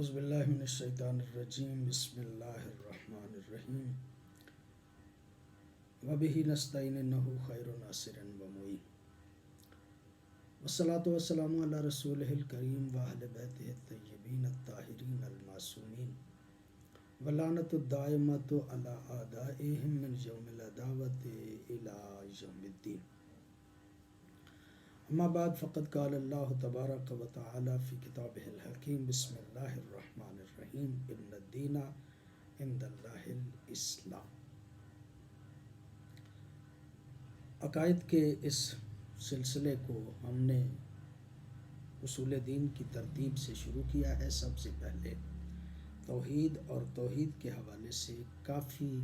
اعوذ باللہ من الشیطان الرجیم بسم اللہ الرحمن الرحیم وبہ نستعین انہ خیر ناصر و معین والصلاۃ والسلام علی رسولہ الکریم واہل بیتہ الطیبین الطاہرین المعصومین واللعنۃ الدائمۃ علی اعدائہم من یوم العداوۃ الی یوم الدین. اما بعد فقد قال اللہ تبارک و تعالی فی کتابہ الحکیم بسم اللہ الرحمن الرحیم ان الدین عند اللہ الاسلام. عقائد کے اس سلسلے کو ہم نے اصول دین کی ترتیب سے شروع کیا ہے. سب سے پہلے توحید اور توحید کے حوالے سے کافی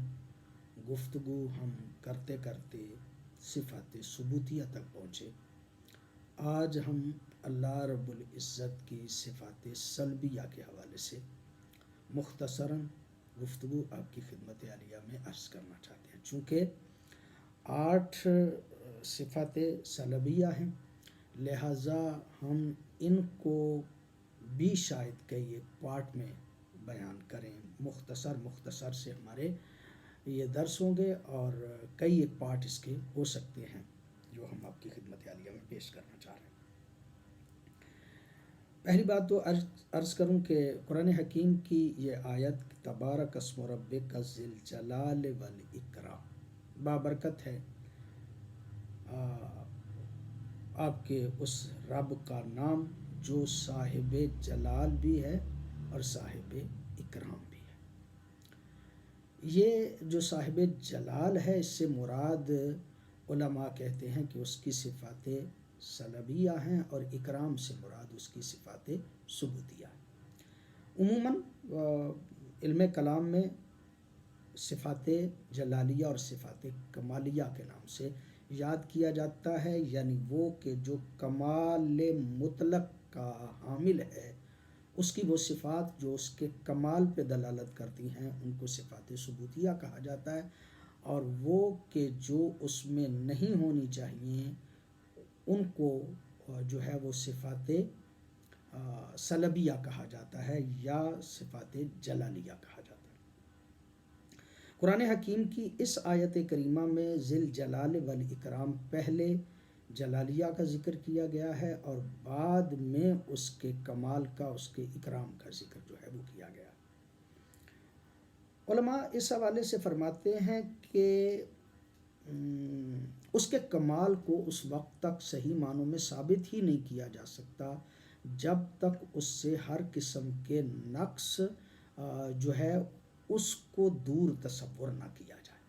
گفتگو ہم کرتے کرتے صفات ثبوتیہ تک پہنچے. آج ہم اللہ رب العزت کی صفات سلبیہ کے حوالے سے مختصراً گفتگو آپ کی خدمت عالیہ میں عرض کرنا چاہتے ہیں. چونکہ 8 صفات سلبیہ ہیں، لہٰذا ہم ان کو بھی شاید کئی ایک پارٹ میں بیان کریں. مختصر سے ہمارے یہ درس ہوں گے اور کئی ایک پارٹ اس کے ہو سکتے ہیں جو ہم آپ کی خدمت عالیہ میں پیش کرنا چاہ رہے ہیں. پہلی بات تو عرض کروں کہ قرآن حکیم کی یہ آیت تبارک اسم ربک ذی الجلال والاکرام بابرکت ہے. آپ کے اس رب کا نام جو صاحب جلال بھی ہے اور صاحب اکرام بھی ہے. یہ جو صاحب جلال ہے، اس سے مراد علماء کہتے ہیں کہ اس کی صفات سلبیہ ہیں اور اکرام سے مراد اس کی صفات ثبوتیہ ہیں. عموماً علم کلام میں صفات جلالیہ اور صفات کمالیہ کے نام سے یاد کیا جاتا ہے، یعنی وہ کہ جو کمال مطلق کا حامل ہے، اس کی وہ صفات جو اس کے کمال پہ دلالت کرتی ہیں ان کو صفات ثبوتیہ کہا جاتا ہے، اور وہ کہ جو اس میں نہیں ہونی چاہیے ان کو جو ہے وہ صفات سلبیہ کہا جاتا ہے یا صفات جلالیہ کہا جاتا ہے. قرآن حکیم کی اس آیت کریمہ میں ذی الجلال والاکرام پہلے جلالیہ کا ذکر کیا گیا ہے اور بعد میں اس کے کمال کا، اس کے اکرام کا ذکر جو ہے وہ کیا گیا. علماء اس حوالے سے فرماتے ہیں کہ اس کے کمال کو اس وقت تک صحیح معنوں میں ثابت ہی نہیں کیا جا سکتا جب تک اس سے ہر قسم کے نقص جو ہے اس کو دور تصور نہ کیا جائے.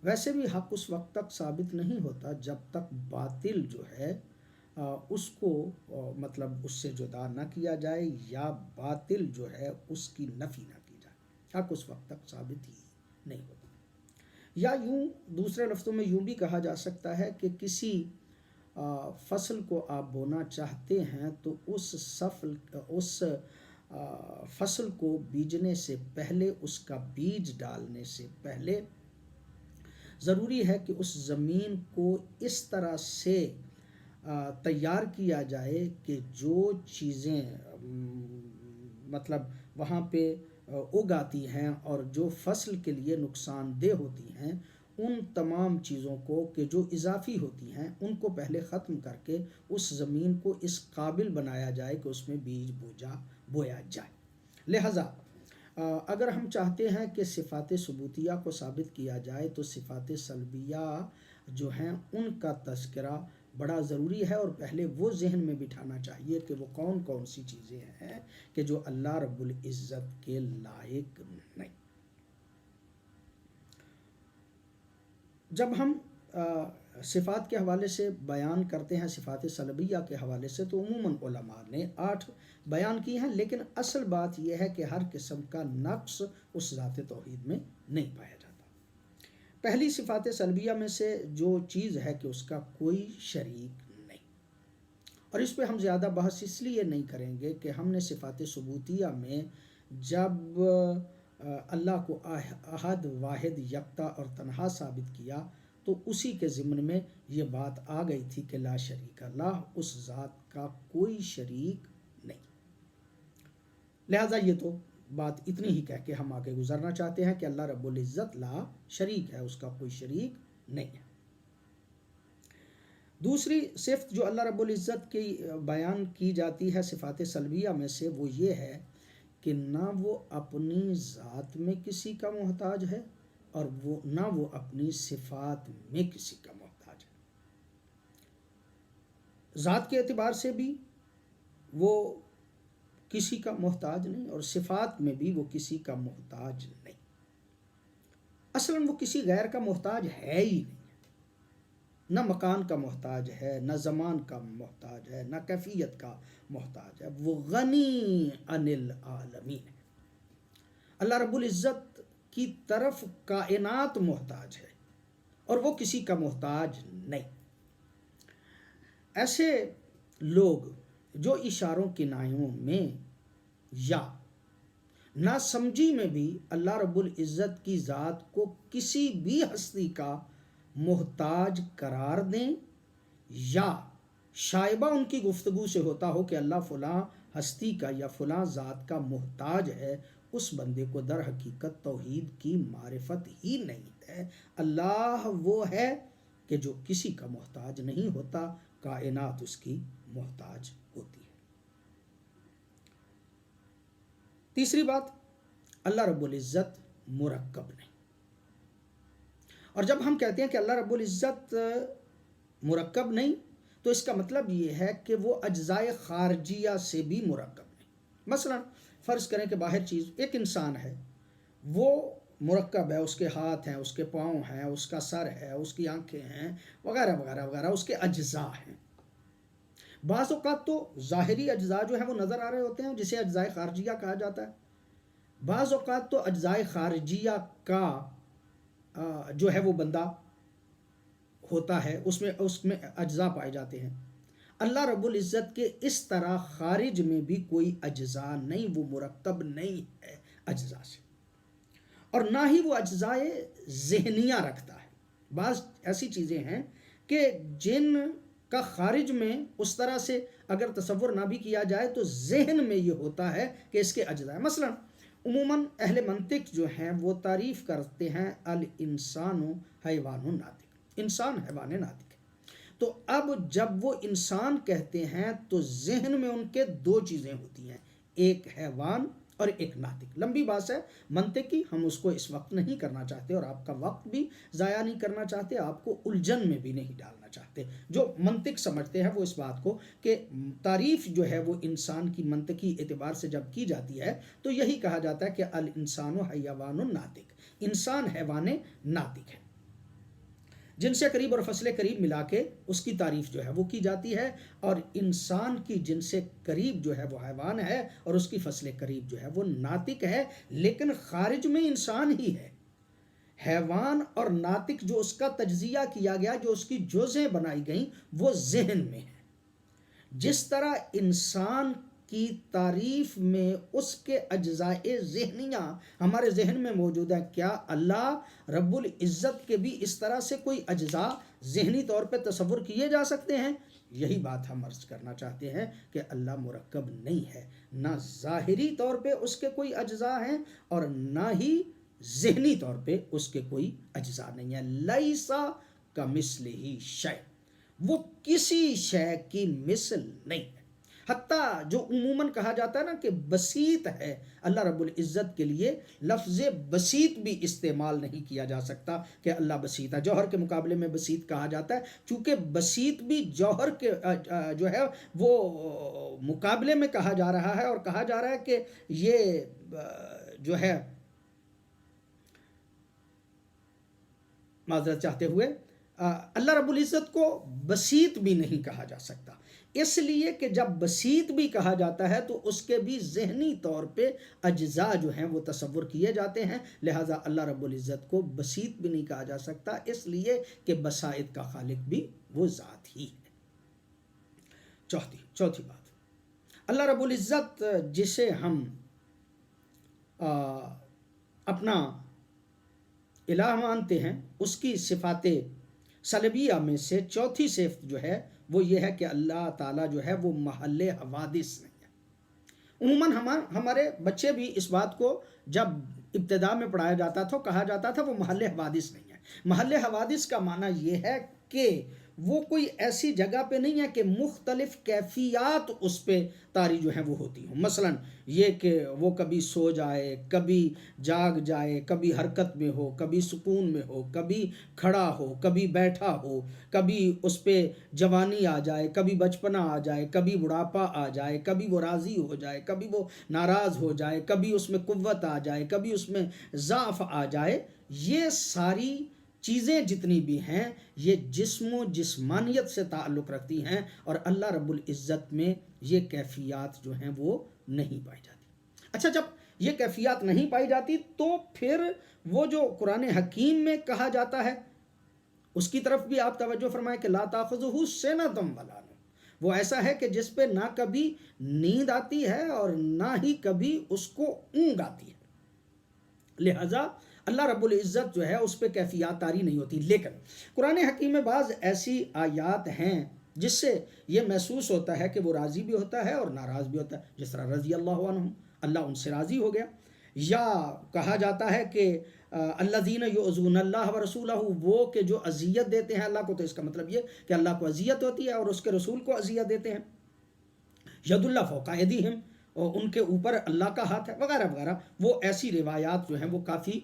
ویسے بھی حق اس وقت تک ثابت نہیں ہوتا جب تک باطل جو ہے اس کو مطلب اس سے جدا نہ کیا جائے یا باطل جو ہے اس کی نفی نہ کی جائے. حق اس وقت تک ثابت ہی نہیں ہوتا. یا یوں دوسرے لفظوں میں یوں بھی کہا جا سکتا ہے کہ کسی فصل کو آپ بونا چاہتے ہیں تو اس فصل کو بیجنے سے پہلے، اس کا بیج ڈالنے سے پہلے ضروری ہے کہ اس زمین کو اس طرح سے تیار کیا جائے کہ جو چیزیں مطلب وہاں پہ اگاتی ہیں اور جو فصل کے لیے نقصان دہ ہوتی ہیں، ان تمام چیزوں کو کہ جو اضافی ہوتی ہیں ان کو پہلے ختم کر کے اس زمین کو اس قابل بنایا جائے کہ اس میں بیج بویا جائے. لہٰذا اگر ہم چاہتے ہیں کہ صفات ثبوتیہ کو ثابت کیا جائے تو صفات سلبیہ جو ہیں ان کا تذکرہ بڑا ضروری ہے، اور پہلے وہ ذہن میں بٹھانا چاہیے کہ وہ کون کون سی چیزیں ہیں کہ جو اللہ رب العزت کے لائق نہیں. جب ہم صفات کے حوالے سے بیان کرتے ہیں صفات سلبیہ کے حوالے سے تو عموماً علماء نے 8 بیان کی ہیں، لیکن اصل بات یہ ہے کہ ہر قسم کا نقص اس ذات توحید میں نہیں پایا جاتا. پہلی صفات سلبیہ میں سے جو چیز ہے کہ اس کا کوئی شریک نہیں، اور اس پہ ہم زیادہ بحث اس لیے نہیں کریں گے کہ ہم نے صفات ثبوتیہ میں جب اللہ کو احد، واحد، یکتا اور تنہا ثابت کیا تو اسی کے ضمن میں یہ بات آ گئی تھی کہ لا شریک اللہ، اس ذات کا کوئی شریک نہیں. لہٰذا یہ تو بات اتنی ہی کہہ کے ہم آگے گزرنا چاہتے ہیں کہ اللہ رب العزت لا شریک ہے، اس کا کوئی شریک نہیں ہے۔ دوسری صفت جو اللہ رب العزت کی بیان کی جاتی ہے صفات سلبیہ میں سے، وہ یہ ہے کہ نہ وہ اپنی ذات میں کسی کا محتاج ہے اور نہ وہ اپنی صفات میں کسی کا محتاج ہے۔ ذات کے اعتبار سے بھی وہ کسی کا محتاج نہیں اور صفات میں بھی وہ کسی کا محتاج نہیں۔ اصلاً وہ کسی غیر کا محتاج ہے ہی نہیں، نہ مکان کا محتاج ہے، نہ زمان کا محتاج ہے، نہ کیفیت کا محتاج ہے، وہ غنی عن العالمین ہے۔ اللہ رب العزت کی طرف کائنات محتاج ہے اور وہ کسی کا محتاج نہیں۔ ایسے لوگ جو اشاروں کنایوں میں یا ناسمجھی میں بھی اللہ رب العزت کی ذات کو کسی بھی ہستی کا محتاج قرار دیں، یا شائبہ ان کی گفتگو سے ہوتا ہو کہ اللہ فلاں ہستی کا یا فلاں ذات کا محتاج ہے، اس بندے کو در حقیقت توحید کی معرفت ہی نہیں ہے۔ اللہ وہ ہے کہ جو کسی کا محتاج نہیں ہوتا، کائنات اس کی محتاج ہوتی ہے۔ تیسری بات، اللہ رب العزت مرکب نہیں۔ اور جب ہم کہتے ہیں کہ اللہ رب العزت مرکب نہیں، تو اس کا مطلب یہ ہے کہ وہ اجزائے خارجیہ سے بھی مرکب نہیں۔ مثلا فرض کریں کہ باہر چیز ایک انسان ہے، وہ مرکب ہے، اس کے ہاتھ ہیں، اس کے پاؤں ہیں، اس کا سر ہے، اس کی آنکھیں ہیں، وغیرہ وغیرہ وغیرہ، اس کے اجزاء ہیں۔ بعض اوقات تو ظاہری اجزاء جو ہیں وہ نظر آ رہے ہوتے ہیں، جسے اجزائے خارجیہ کہا جاتا ہے۔ بعض اوقات تو اجزائے خارجیہ کا جو ہے وہ بندہ ہوتا ہے، اس میں اجزاء پائے جاتے ہیں۔ اللہ رب العزت کے اس طرح خارج میں بھی کوئی اجزاء نہیں، وہ مرکب نہیں ہے اجزاء سے، اور نہ ہی وہ اجزاء ذہنیہ رکھتا ہے۔ بعض ایسی چیزیں ہیں کہ جن کا خارج میں اس طرح سے اگر تصور نہ بھی کیا جائے تو ذہن میں یہ ہوتا ہے کہ اس کے اجزاء ہیں۔ مثلا عموماً اہل منطق جو ہیں وہ تعریف کرتے ہیں الانسان حیوان ناطق، انسان حیوان ناطق ہے۔ تو اب جب وہ انسان کہتے ہیں تو ذہن میں ان کے دو چیزیں ہوتی ہیں، ایک حیوان اور ایک ناطق۔ لمبی بات ہے منطقی، ہم اس کو اس وقت نہیں کرنا چاہتے اور آپ کا وقت بھی ضائع نہیں کرنا چاہتے، آپ کو الجھن میں بھی نہیں ڈالنا چاہتے۔ جو منطق سمجھتے ہیں وہ اس بات کو کہ تعریف جو ہے وہ انسان کی منطقی اعتبار سے جب کی جاتی ہے تو یہی کہا جاتا ہے کہ الانسان حیوان ناطق، انسان حیوان ناطق ہے، جن سے قریب اور فصل قریب ملا کے اس کی تعریف جو ہے وہ کی جاتی ہے، اور انسان کی جن سے قریب جو ہے وہ حیوان ہے اور اس کی فصل قریب جو ہے وہ ناطق ہے، لیکن خارج میں انسان ہی ہے۔ حیوان اور ناطق جو اس کا تجزیہ کیا گیا، جو اس کی جزیں بنائی گئیں، وہ ذہن میں ہے۔ جس طرح انسان کی تعریف میں اس کے اجزاء ذہنیہ ہمارے ذہن میں موجود ہے، کیا اللہ رب العزت کے بھی اس طرح سے کوئی اجزاء ذہنی طور پہ تصور کیے جا سکتے ہیں؟ یہی بات ہم عرض کرنا چاہتے ہیں کہ اللہ مرکب نہیں ہے، نہ ظاہری طور پہ اس کے کوئی اجزاء ہیں اور نہ ہی ذہنی طور پہ اس کے کوئی اجزاء نہیں ہے۔ لیسا کمثلہ شیء، وہ کسی شے کی مثل نہیں ہے۔ حتیٰ جو عموماً کہا جاتا ہے نا کہ بسیط ہے، اللہ رب العزت کے لیے لفظ بسیط بھی استعمال نہیں کیا جا سکتا کہ اللہ بسیط ہے۔ جوہر کے مقابلے میں بسیط کہا جاتا ہے، چونکہ بسیط بھی جوہر کے جو ہے وہ مقابلے میں کہا جا رہا ہے، اور کہا جا رہا ہے کہ یہ جو ہے معذرت چاہتے ہوئے اللہ رب العزت کو بسیط بھی نہیں کہا جا سکتا، اس لیے کہ جب بسیط بھی کہا جاتا ہے تو اس کے بھی ذہنی طور پہ اجزاء جو ہیں وہ تصور کیے جاتے ہیں، لہٰذا اللہ رب العزت کو بسیط بھی نہیں کہا جا سکتا، اس لیے کہ بسائط کا خالق بھی وہ ذات ہی ہے۔ چوتھی بات، اللہ رب العزت جسے ہم اپنا الہ مانتے ہیں، اس کی صفات سلبیہ میں سے چوتھی صفت جو ہے وہ یہ ہے کہ اللہ تعالیٰ جو ہے وہ محل حوادث نہیں ہے، عموماً ہمارے بچے بھی اس بات کو جب ابتدا میں پڑھایا جاتا تھا کہا جاتا تھا وہ محل حوادث نہیں ہے. محل حوادث کا معنی یہ ہے کہ وہ کوئی ایسی جگہ پہ نہیں ہے کہ مختلف کیفیات اس پہ طاری جو ہیں وہ ہوتی ہوں. مثلا یہ کہ وہ کبھی سو جائے، کبھی جاگ جائے، کبھی حرکت میں ہو، کبھی سکون میں ہو، کبھی کھڑا ہو، کبھی بیٹھا ہو، کبھی اس پہ جوانی آ جائے، کبھی بچپنا آ جائے، کبھی بڑھاپا آ جائے، کبھی وہ راضی ہو جائے، کبھی وہ ناراض ہو جائے، کبھی اس میں قوت آ جائے، کبھی اس میں ضعف آ جائے. یہ ساری چیزیں جتنی بھی ہیں یہ جسم و جسمانیت سے تعلق رکھتی ہیں، اور اللہ رب العزت میں یہ کیفیات جو ہیں وہ نہیں پائی جاتی. اچھا، جب یہ کیفیات نہیں پائی جاتی تو پھر وہ جو قرآن حکیم میں کہا جاتا ہے اس کی طرف بھی آپ توجہ فرمائیں کہ لا تاخذہ سنۃ ولا نوم. وہ ایسا ہے کہ جس پہ نہ کبھی نیند آتی ہے اور نہ ہی کبھی اس کو اونگ آتی ہے. لہذا اللہ رب العزت جو ہے اس پہ کیفیات طاری نہیں ہوتی. لیکن قرآن حکیم میں بعض ایسی آیات ہیں جس سے یہ محسوس ہوتا ہے کہ وہ راضی بھی ہوتا ہے اور ناراض بھی ہوتا ہے. جس طرح رضی اللہ عنہم، اللہ ان سے راضی ہو گیا. یا کہا جاتا ہے کہ الذین یؤذون اللہ ورسولہ، وہ کہ جو اذیت دیتے ہیں اللہ کو، تو اس کا مطلب یہ کہ اللہ کو اذیت ہوتی ہے اور اس کے رسول کو اذیت دیتے ہیں. ید اللہ فوق ایدیہم، اور ان کے اوپر اللہ کا ہاتھ ہے، وغیرہ وغیرہ. وہ ایسی روایات جو ہیں وہ کافی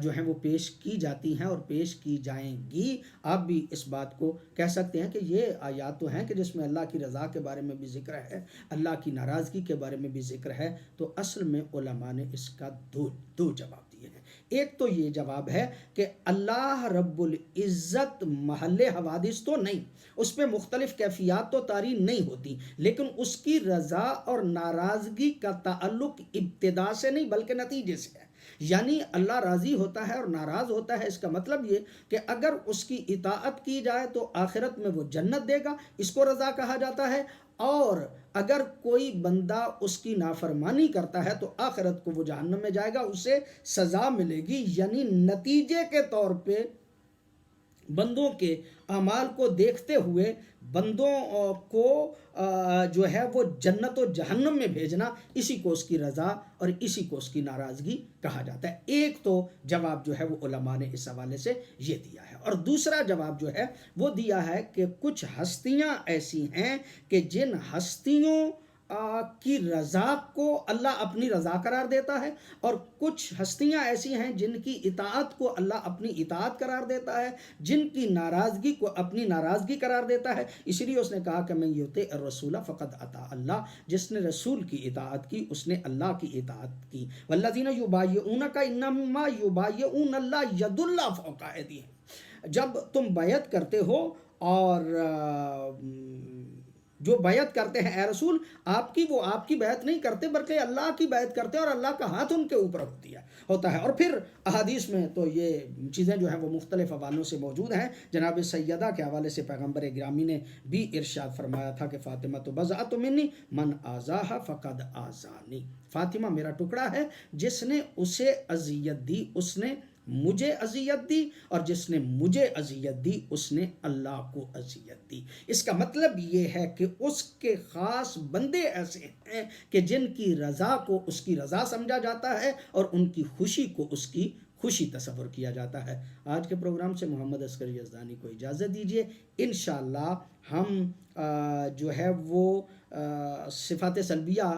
جو ہیں وہ پیش کی جاتی ہیں اور پیش کی جائیں گی. آپ بھی اس بات کو کہہ سکتے ہیں کہ یہ آیات تو ہیں کہ جس میں اللہ کی رضا کے بارے میں بھی ذکر ہے، اللہ کی ناراضگی کے بارے میں بھی ذکر ہے. تو اصل میں علماء نے اس کا دو جواب دیے ہیں. ایک تو یہ جواب ہے کہ اللہ رب العزت محل حوادث تو نہیں، اس پہ مختلف کیفیات تو طاری نہیں ہوتی، لیکن اس کی رضا اور ناراضگی کا تعلق ابتدا سے نہیں بلکہ نتیجے سے ہے. یعنی اللہ راضی ہوتا ہے اور ناراض ہوتا ہے، اس کا مطلب یہ کہ اگر اس کی اطاعت کی جائے تو آخرت میں وہ جنت دے گا، اس کو رضا کہا جاتا ہے. اور اگر کوئی بندہ اس کی نافرمانی کرتا ہے تو آخرت کو وہ جہنم میں جائے گا، اسے سزا ملے گی. یعنی نتیجے کے طور پہ بندوں کے اعمال کو دیکھتے ہوئے بندوں کو جو ہے وہ جنت و جہنم میں بھیجنا، اسی کو اس کی رضا اور اسی کو اس کی ناراضگی کہا جاتا ہے. ایک تو جواب جو ہے وہ علماء نے اس حوالے سے یہ دیا ہے. اور دوسرا جواب جو ہے وہ دیا ہے کہ کچھ ہستیاں ایسی ہیں کہ جن ہستیوں کی رضا کو اللہ اپنی رضا قرار دیتا ہے، اور کچھ ہستیاں ایسی ہیں جن کی اطاعت کو اللہ اپنی اطاعت قرار دیتا ہے، جن کی ناراضگی کو اپنی ناراضگی قرار دیتا ہے. اسی لیے اس نے کہا کہ من یطع الرسول فقد اطاع اللہ، جس نے رسول کی اطاعت کی اس نے اللہ کی اطاعت کی. والذین یبایعونک انما یبایعون اللہ ید اللہ فوق ایدیہم. جب تم بیعت کرتے ہو، اور جو بیعت کرتے ہیں اے رسول آپ کی، وہ آپ کی بیعت نہیں کرتے بلکہ اللہ کی بیعت کرتے ہیں، اور اللہ کا ہاتھ ان کے اوپر ہوتا ہے. اور پھر احادیث میں تو یہ چیزیں جو ہیں وہ مختلف حوالوں سے موجود ہیں. جناب سیدہ کے حوالے سے پیغمبر گرامی نے بھی ارشاد فرمایا تھا کہ فاطمہ تو بضعۃ منی من آذاہا فقد آذانی. فاطمہ میرا ٹکڑا ہے، جس نے اسے اذیت دی اس نے مجھے اذیت دی، اور جس نے مجھے اذیت دی اس نے اللہ کو اذیت دی. اس کا مطلب یہ ہے کہ اس کے خاص بندے ایسے ہیں کہ جن کی رضا کو اس کی رضا سمجھا جاتا ہے اور ان کی خوشی کو اس کی خوشی تصور کیا جاتا ہے. آج کے پروگرام سے محمد عسکر یزدانی کو اجازت دیجیے. انشاءاللہ ہم جو ہے وہ صفات سلبیہ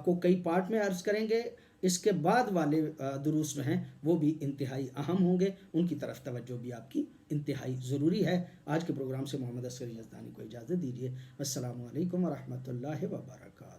کو کئی پارٹ میں عرض کریں گے. اس کے بعد والے دروس جو ہیں وہ بھی انتہائی اہم ہوں گے، ان کی طرف توجہ بھی آپ کی انتہائی ضروری ہے. آج کے پروگرام سے محمد عسکر یزدانی کو اجازت دیجیے. السلام علیکم ورحمۃ اللہ وبرکاتہ.